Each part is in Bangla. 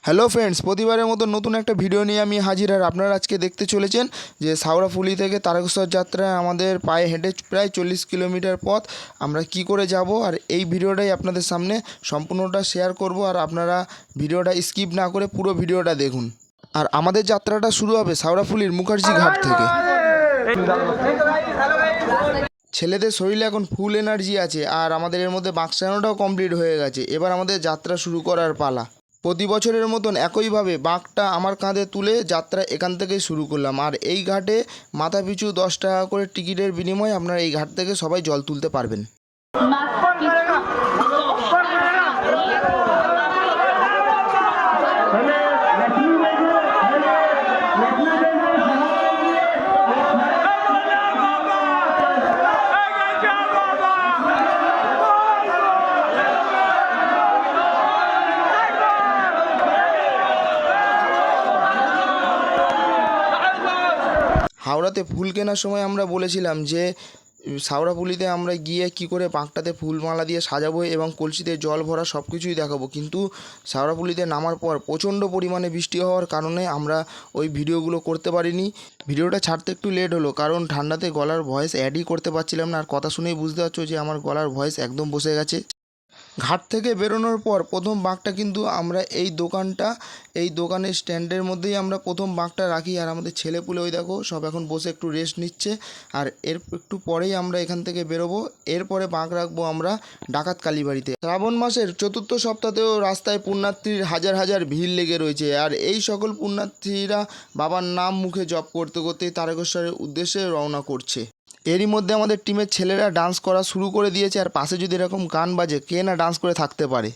হ্যালো ফ্রেন্ডস, প্রতিবারের মতো নতুন একটা ভিডিও নিয়ে আমি হাজির। আর আপনারা আজকে দেখতে চলেছেন যে শাওড়াফুলি থেকে তারকেশ্বর যাত্রায় আমাদের পায়ে হেঁটে প্রায় 40 কিলোমিটার পথ আমরা কি করে যাব, আর এই ভিডিওটাই আপনাদের সামনে সম্পূর্ণটা শেয়ার করব। আর আপনারা ভিডিওটা স্কিপ না করে পুরো ভিডিওটা দেখুন। আর আমাদের যাত্রাটা শুরু হবে শাওড়াফুলির মুখার্জি ঘাট থেকে। ছেলেদের শরীরে এখন ফুল এনার্জি আছে, আর আমাদের এর মধ্যে বাঁকসানোটাও কমপ্লিট হয়ে গেছে। এবার আমাদের যাত্রা শুরু করার পালা। প্রতি বছরের মতন একইভাবে বাঁকটা আমার কাঁধে তুলে যাত্রা এখান থেকেই শুরু করলাম। আর এই ঘাটে মাথাপিছু 10 টাকা করে টিকিটের বিনিময়ে আপনারা এই ঘাট থেকে সবাই জল তুলতে পারবেন। হাওড়াতে ফুল কেনার সময় আমরা বলেছিলাম যে শাওড়াফুলিতে আমরা গিয়ে কি করে বাঁকটাতে ফুলমালা দিয়ে সাজাবো এবং কলসিতে জল ভরা সব কিছুই দেখাবো। কিন্তু শাওড়াফুলিতে নামার পর প্রচণ্ড পরিমাণে বৃষ্টি হওয়ার কারণে আমরা ওই ভিডিওগুলো করতে পারিনি। ভিডিওটা ছাড়তে একটু লেট হলো, কারণ ঠান্ডাতে গলার ভয়েস অ্যাডই করতে পারছিলাম না। আর কথা শুনেই বুঝতে পারছো যে আমার গলার ভয়েস একদম বসে গেছে। ঘাট থেকে বেরোনোর পর প্রথম বাঁকটা কিন্তু আমরা এই দোকানের স্ট্যান্ডের মধ্যেই আমরা প্রথম বাঁকটা রাখি। আর আমাদের ছেলেপুলে ওই দেখো সব এখন বসে একটু রেস্ট নিচ্ছে। আর এর একটু পরেই আমরা এখান থেকে বেরোবো। এরপরে বাঁক রাখবো আমরা ডাকাত কালীবাড়িতে। শ্রাবণ মাসের চতুর্থ সপ্তাহেও রাস্তায় পুণ্যার্থীর হাজার হাজার ভিড় লেগে রয়েছে। আর এই সকল পুণ্যার্থীরা বাবার নাম মুখে জপ করতে করতেই তারকেশ্বরের উদ্দেশ্যে রওনা করছে। এরই মধ্যে আমাদের টিমের ছেলেরা ডান্স করা শুরু করে দিয়েছে। আর পাশে যদি এরকম গান বাজে, কে না ডান্স করে থাকতে পারে।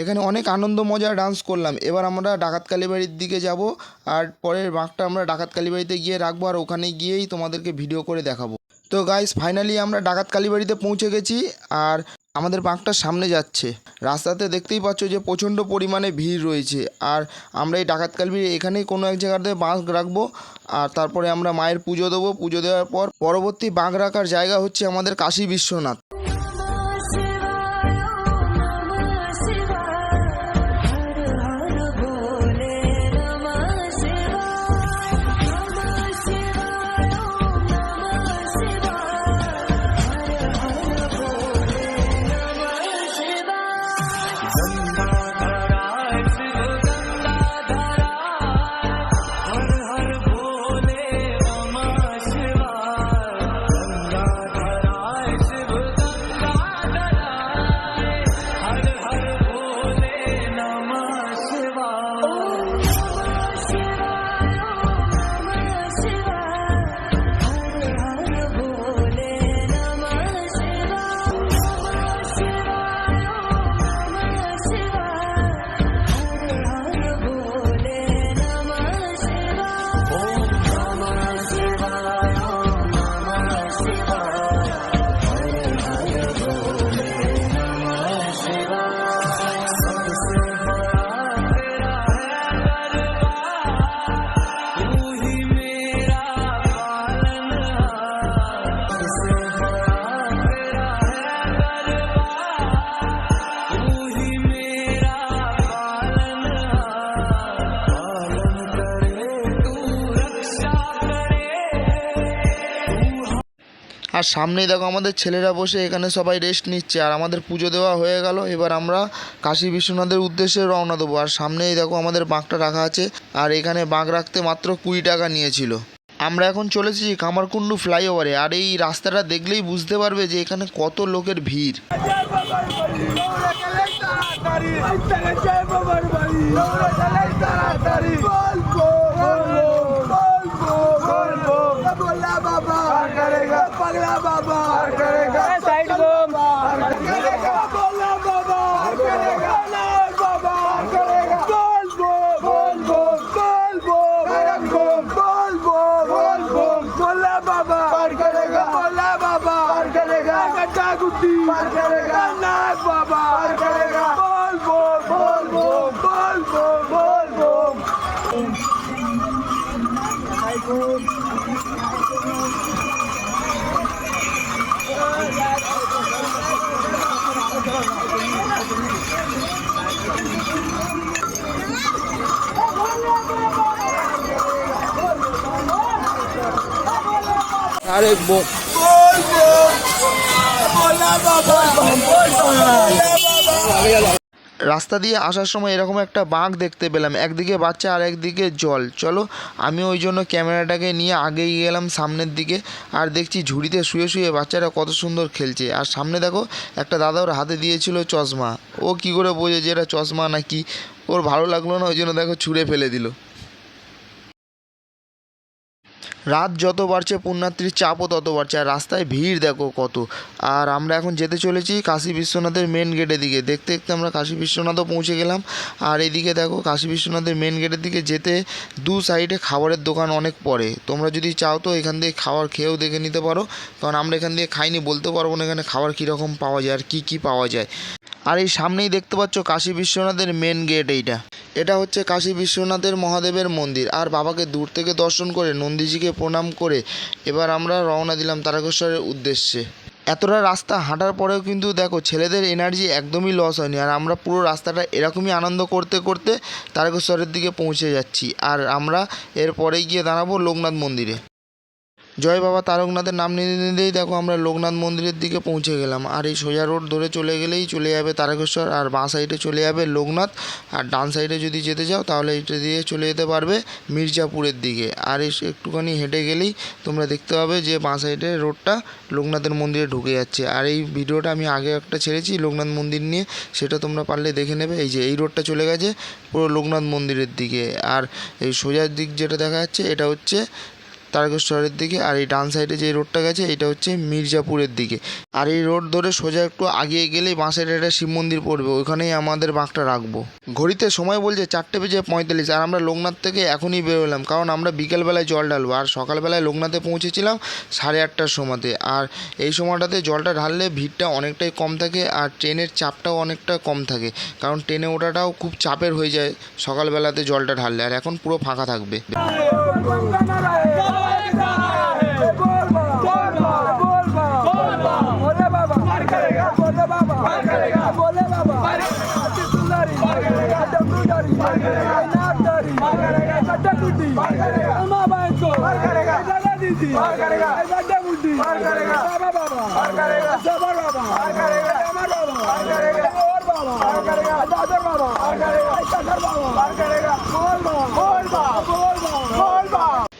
এখানে অনেক আনন্দ মজার ডান্স করলাম। এবার আমরা ডাকাত কালীবাড়ির দিকে যাব। আর পরের বাঁকটা আমরা ডাকাত কালীবাড়িতে গিয়ে রাখবো, আর ওখানে গিয়েই তোমাদেরকে ভিডিও করে দেখাবো। তো গাইস, ফাইনালি আমরা ডাকাত কালীবাড়িতে পৌঁছে গেছি। আর আমাদের বাঁকটা সামনে যাচ্ছে। রাস্তাতে দেখতেই পাচ্ছ যে প্রচণ্ড পরিমাণে ভিড় রয়েছে। আর আমরা এই ডাকাত কালীবাড়ি এখানেই কোনো এক জায়গাতে বাঁক রাখবো। আর তারপরে আমরা মায়ের পুজো দেবো। পুজো দেওয়ার পর পরবর্তী বাঁক রাখার জায়গা হচ্ছে আমাদের কাশী বিশ্বনাথ। আর সামনেই দেখো আমাদের ছেলেরা বসে এখানে সবাই রেস্ট নিচ্ছে। আর আমাদের পুজো দেওয়া হয়ে গেল, এবার আমরা কাশী বিশ্বনাথের উদ্দেশ্যে রওনা দেবো। আর সামনেই দেখো আমাদের বাঁকটা রাখা আছে, আর এখানে বাঁক রাখতে মাত্র 20 টাকা নিয়েছিল। আমরা এখন চলে এসেছি কামারকুণ্ডু ফ্লাইওভারে। আর এই রাস্তাটা দেখলেই বুঝতে পারবে যে এখানে কত লোকের ভিড়। আরে রাস্তা দিয়ে আসার সময় এরকম একটা বাঁক দেখতে পেলাম, একদিকে বাচ্চা আর একদিকে জল। চলো আমি ওই জন্য ক্যামেরাটাকে নিয়ে আগেই গেলাম সামনের দিকে। আর দেখছি ঝুড়িতে শুয়ে শুয়ে বাচ্চারা কত সুন্দর খেলছে। আর সামনে দেখো একটা দাদা ওর হাতে দিয়েছিল চশমা। ও কি করে বোঝে যে এটা চশমা নাকি, ওর ভালো লাগলো না, ওই জন্য দেখো ছুঁড়ে ফেলে দিল। রাত যত বাড়ছে পুণ্যার্থীর চাপও তত বাড়ছে, আর রাস্তায় ভিড় দেখো কত। আর আমরা এখন যেতে চলেছি কাশী বিশ্বনাথের মেন গেটের দিকে। দেখতে দেখতে আমরা কাশী বিশ্বনাথও পৌঁছে গেলাম। আর এইদিকে দেখো কাশী বিশ্বনাথের মেন গেটের দিকে যেতে দু সাইডে খাবারের দোকান অনেক পড়ে। তোমরা যদি চাও তো এখান থেকে খাবার খেয়েও দেখে নিতে পারো, কারণ আমরা এখান দিয়ে খাইনি, বলতে পারবো না এখানে খাবার কীরকম পাওয়া যায় আর কী কী পাওয়া যায়। আর এই সামনেই দেখতে পাচ্ছ কাশী বিশ্বনাথের মেন গেট। এটা হচ্ছে কাশী বিশ্বনাথের মহাদেবের মন্দির। আর বাবাকে দূর থেকে দর্শন করে নন্দীজিকে প্রণাম করে এবার আমরা রওনা দিলাম তারকেশ্বরের উদ্দেশ্যে। এতটা রাস্তা হাঁটার পরেও কিন্তু দেখো ছেলেদের এনার্জি একদমই লস হয়নি। আর আমরা পুরো রাস্তাটা এরকমই আনন্দ করতে করতে তারকেশ্বরের দিকে পৌঁছে যাচ্ছি। আর আমরা এরপরেই গিয়ে দাঁড়াবো লোকনাথ মন্দিরে। জয় বাবা তারকনাথের নাম নিতে নিতেই দেখো আমরা লোকনাথ মন্দিরের দিকে পৌঁছে গেলাম। আর এই সোজা রোড ধরে চলে গেলেই চলে যাবে তারকেশ্বর, আর বাঁ সাইডে চলে যাবে লোকনাথ। আর ডান সাইডে যদি যেতে চাও তাহলে এটা দিয়ে চলে যেতে পারবে মির্জাপুরের দিকে। আর একটুখানি হেঁটে গেলেই তোমরা দেখতে পাবে যে বাঁ সাইডে রোডটা লোকনাথের মন্দিরে ঢুকে যাচ্ছে। আর এই ভিডিওটা আমি আগে একটা ছেড়েছি লোকনাথ মন্দির নিয়ে, সেটা তোমরা পারলে দেখে নেবে। এই যে এই রোডটা চলে গেছে পুরো লোকনাথ মন্দিরের দিকে। আর এই সোজার দিক যেটা দেখা যাচ্ছে এটা হচ্ছে তারকেশ্বরের দিকে। আর এই ডান সাইডে যে রোডটা গেছে এটা হচ্ছে মির্জাপুরের দিকে। আর এই রোড ধরে সোজা একটু আগিয়ে গেলেই বাঁ সাইডে একটা শিব মন্দির পড়বে, ওইখানেই আমাদের বাঁকটা রাখবো। ঘড়িতে সময় বলছে 4:45। আর আমরা লোকনাথ থেকে এখনই বেরোলাম, কারণ আমরা বিকেলবেলায় জল ঢালবো। আর সকালবেলায় লোকনাথে পৌঁছেছিলাম 8:30টার সময়তে। আর এই সময়টাতে জলটা ঢাললে ভিড়টা অনেকটাই কম থাকে, আর ট্রেনের চাপটাও অনেকটা কম থাকে, কারণ ট্রেনে ওঠাটাও খুব চাপের হয়ে যায় সকালবেলাতে জলটা ঢাললে। আর এখন পুরো ফাঁকা থাকবে।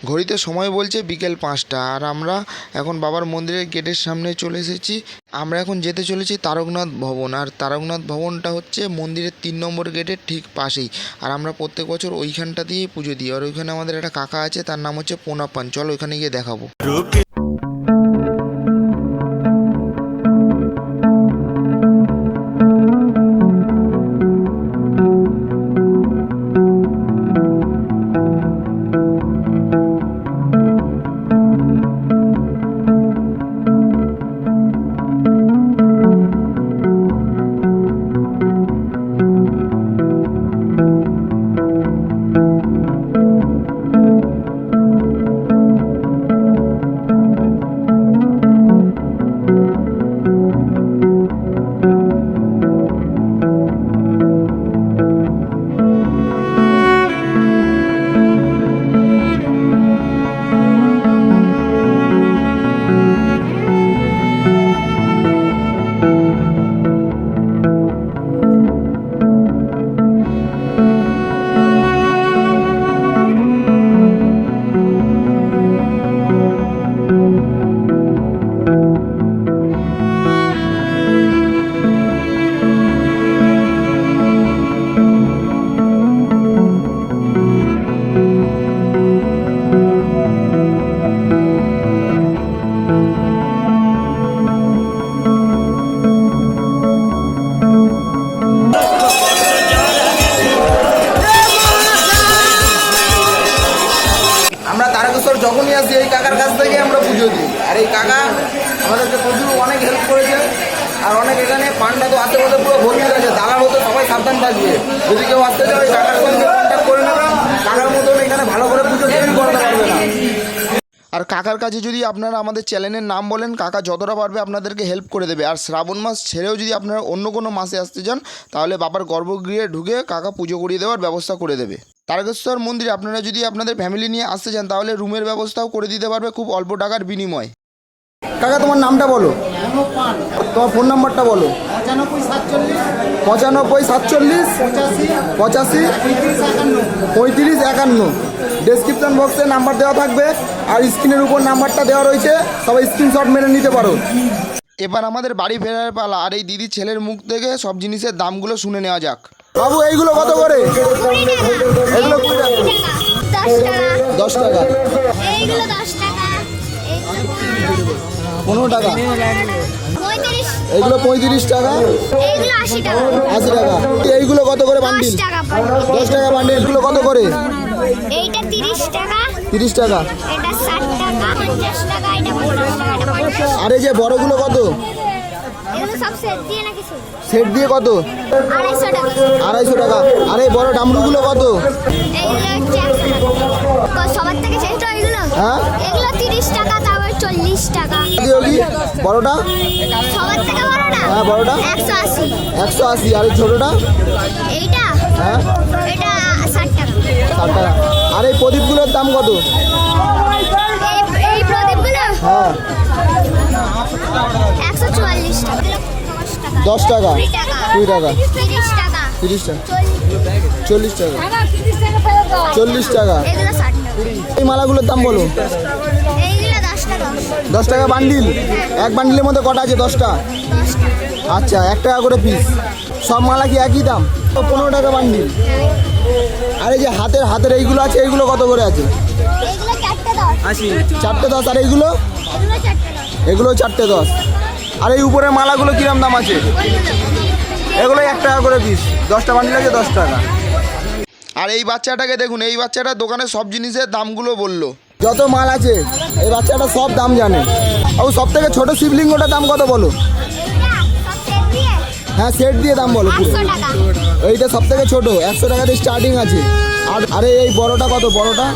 ঘড়িতে সময় বলছে বিকেল 5টা। আর আমরা এখন বাবার মন্দিরের গেটের সামনে চলে এসেছি। আমরা এখন যেতে চলেছি তারকনাথ ভবন। আর তারকনাথ ভবনটা হচ্ছে মন্দিরের 3 নম্বর গেটের ঠিক পাশেই। আর আমরা প্রত্যেক বছর ওইখানটা দিয়েই পুজো দিই। আর ওইখানে আমাদের একটা কাকা আছে, তার নাম হচ্ছে পোনাপ্পান। চলো ওইখানে গিয়ে দেখাবো। আমাদেরকে প্রচুর অনেক হেল্প করেছে। আর অনেক এখানে পান্ডা তো আশেপাশে পুরো ভর্তি আছে, দালাল হতে সবাই সাবধান থাকবে। যদি কেউ আসতে চায় ওই কাকার সঙ্গে কন্ট্যাক্ট করে নেবেন, কাকার মতন এখানে ভালো করে পুজো তৈরি করতে পারবে না। আর কাকার কাছে যদি আপনারা আমাদের চ্যানেলের নাম বলেন, কাকা যতটা পারবে আপনাদেরকে হেল্প করে দেবে। আর শ্রাবণ মাস ছেড়েও যদি আপনারা অন্য কোনো মাসে আসতে চান, তাহলে বাবার গর্ভগৃহে ঢুকে কাকা পুজো করিয়ে দেওয়ার ব্যবস্থা করে দেবে। তারকেশ্বর মন্দিরে আপনারা যদি আপনাদের ফ্যামিলি নিয়ে আসতে চান, তাহলে রুমের ব্যবস্থাও করে দিতে পারবে খুব অল্প টাকার বিনিময়। কাকা তোমার নামটা বলো, তোমার ফোন নাম্বারটা বলো। 95 47 85 35 51। ডেসক্রিপশন বক্সে নাম্বার দেওয়া থাকবে, আর স্ক্রিনের উপর নাম্বারটা দেওয়া রয়েছে, সবাই স্ক্রিনশট মেরে নিতে পারো। এবার আমাদের বাড়ি ফেরার পালা। আর এই দিদির ছেলের মুখ থেকে সব জিনিসের দামগুলো শুনে নেওয়া যাক। বাবু এইগুলো কত করে? এগুলো 10 টাকা। এইগুলো 10 টাকা, 15 টাকা। এইগুলো 35 টাকা। এইগুলো 80 টাকা। 80 টাকা। এইগুলো কত করে বান্ডিল? 10 টাকা। 10 টাকা বান্ডিল। এগুলো কত করে? এইটা 30 টাকা, 30 টাকা। এটা 60 টাকা, 50 টাকা, এটা 50 টাকা, এটা 50। আর এই যে বড়গুলো কত? এগুলো সব সেট দিয়ে নাকি শুধু? সেট দিয়ে কত? 250 টাকা। 250 টাকা। আর এই বড় ডামরুগুলো কত? এইগুলো হচ্ছে 100 টাকা। সবার থেকে ছোট এগুলো? হ্যাঁ। এগুলো 30 টাকা, তারপর 40 টাকা। কি বড়টা? সবার থেকে বড়টা? হ্যাঁ বড়টা 180। 180। আর এই ছোটটা? এইটা? হ্যাঁ এটা 60 টাকা। 60 টাকা। আর এই প্রদীপগুলোর দাম কত? এই প্রদীপগুলো হ্যাঁ 144 টাকা। 10 টাকা। 20 টাকা। 20 টাকা। 30 টাকা। 30 টাকা। 40 টাকা। 40 টাকা। এগুলো 60 টাকা। এই মালাগুলোর দাম বলো। এইগুলো 10 টাকা। 10 টাকা বান্ডিল। এক বান্ডিলের মধ্যে কটা আছে? 10টা। 10 টাকা। আচ্ছা 1 টাকা করে পিস। সব মালা কি একই দাম? 15 টাকা বান্ডিল। আর এই যে হাতের এইগুলো আছে, এইগুলো কত করে আছে? এগুলো 4টে 10। 4টে 10। আর এইগুলো? এগুলো 4টে 10। এগুলো 4টে 10। আর এই উপরের মালাগুলো কিরম দাম আছে? এগুলো 1 টাকা করে পিস। 10টা বান্ডিল আছে 10 টাকা। আর এই বাচ্চাটাকে দেখুন, এই বাচ্চাটা দোকানে সব জিনিসের দামগুলো বললো। যত মাল আছে এই বাচ্চাটা সব দাম জানে। ও সব থেকে ছোট শিবলিঙ্গটার দাম কত বলো? এটা সব সেট দিয়ে হ্যাঁ সেট দিয়ে দাম বলো পুরো। 100 টাকা। এইটা সব থেকে ছোট, 100 টাকা দিয়ে স্টার্টিং আছে। আর আরে এই বড়টা কত? বড়টা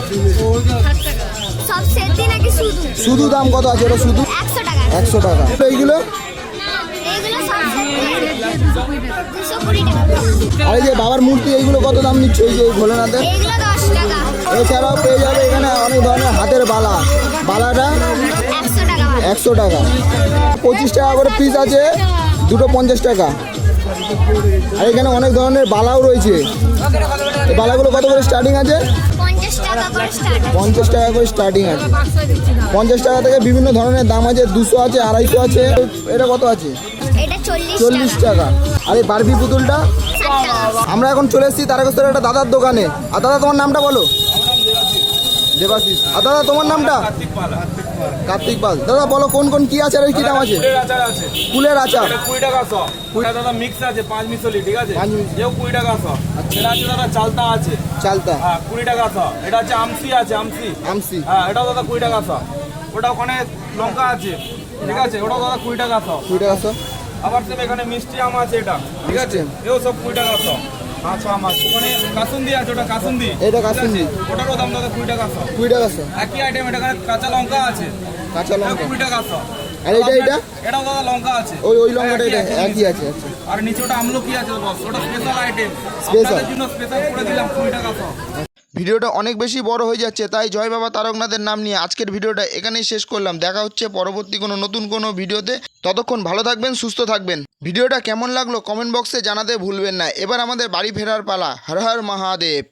সব সেট দিয়ে নাকি শুধু? শুধু দাম কত আছে? এটা শুধু 100 টাকা। 100 টাকা। এইগুলো? এইগুলো সব সেট দিয়ে 220 টাকা। আর এই যে বাবার মূর্তি, এইগুলো কত দাম নিচ্ছে? এই যে ভোলেনাথের? এইগুলো 10 টাকা। এছাড়াও পেয়ে যাবে এখানে অনেক ধরনের হাতের বালাটা 100 টাকা। 100 টাকা। 25 টাকা করে পিস আছে, দুটো 50 টাকা। আর এখানে অনেক ধরনের বালাও রয়েছে। এই বালাগুলো কত করে স্টার্টিং আছে? 50 টাকা করে স্টার্ট। 50 টাকা করে স্টার্টিং আছে। 50 টাকা থেকে বিভিন্ন ধরনের দাম আছে, 200 আছে, 250 আছে। এটা কত আছে? এটা 40 টাকা। আর এই বারবি পুতুলটা? 60 টাকা। আমরা এখন চলে এসেছি তারকেশ্বরের একটা দাদার দোকানে। আর দাদা তোমার নামটা বলো। দেবাশিস। আর দাদা তোমার নামটা? কার্তিক পাল। দাদা বলো কোন কোন কি আছে আর কি দাম আছে? আচার আছে, ফুলের আচার 20 টাকা 100। এটা দাদা মিক্স আছে 5 মিশলি, ঠিক আছে? 5 মিশালি। এও 20 টাকা 100। এটা আছে দাদা চালতা আছে, চালতা হ্যাঁ 20 টাকা 100। এটা আছে আমসি আছে, আমসি হ্যাঁ এটাও দাদা 20 টাকা 100। ওটা ওখানে লঙ্কা আছে, ঠিক আছে? ওটাও দাদা 20 টাকা 100। 20 টাকা 100। আবার সেম এখানে মিষ্টি আম আছে, এটা ঠিক আছে? এও সব 20 টাকা 100। আচ্ছা আম আছে ওখানে, কাসুন্দি আছে, ওটা কাসুন্দি। এটা কাসুন্দি। ঠিক আছে? ওটারও দাম দাদা 20 টাকা 100। 20 টাকা 100। একই আইটেম, এটা কাঁচা লঙ্কা আছে, কাঁচা এটা লঙ্কা। 20 টাকা 100। আর এটা এটাও দাদা লঙ্কা আছে, ওই লঙ্কাটা এটা একই আছে। আচ্ছা আর নিচে ওটা আমলকি আছে বস, ওটা স্পেশাল আইটেম। Special। আপনাদের জন্য স্পেশাল করে দিলাম 20 টাকা 100। ভিডিওটা অনেক বেশি বড় হয়ে যাচ্ছে, তাই জয় বাবা তারকনাথের নাম নিয়ে আজকের ভিডিওটা এখানেই শেষ করলাম। দেখা হচ্ছে পরবর্তী কোনো নতুন কোনো ভিডিওতে। ততক্ষণ ভালো থাকবেন, সুস্থ থাকবেন। ভিডিওটা কেমন লাগলো কমেন্ট বক্সে জানাতে ভুলবেন না। এবার আমাদের বাড়ি ফেরার পালা। হর হর মহাদেব।